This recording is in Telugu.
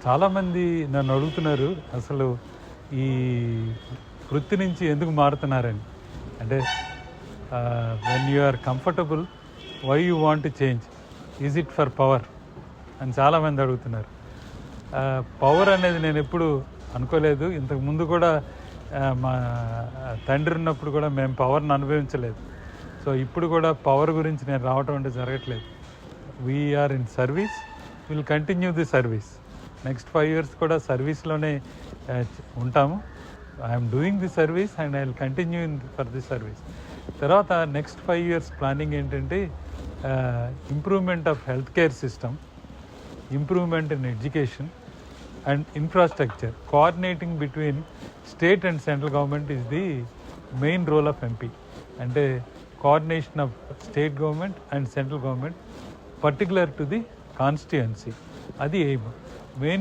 చాలామంది నన్ను అడుగుతున్నారు అసలు ఈ వృత్తి నుంచి ఎందుకు మారుతున్నారని. అంటే when you are comfortable why you want change, is it for power అని చాలామంది అడుగుతున్నారు. పవర్ అనేది నేను ఎప్పుడు అనుకోలేదు. ఇంతకుముందు కూడా మా తండ్రి ఉన్నప్పుడు కూడా మేము పవర్ని అనుభవించలేదు. సో ఇప్పుడు కూడా పవర్ గురించి నేను రావటం అంటే జరగట్లేదు. We are in service, will continue the service. Next 5 years కూడా సర్వీస్లోనే ఉంటాము. I'm doing the service and I will continue for the service. తర్వాత నెక్స్ట్ 5 years ప్లానింగ్ ఏంటంటే improvement of health care system, improvement in education and infrastructure. Coordinating between state and central government is the main role of MP. And coordination of state government and central government particular to the constituency. Adi aim. Main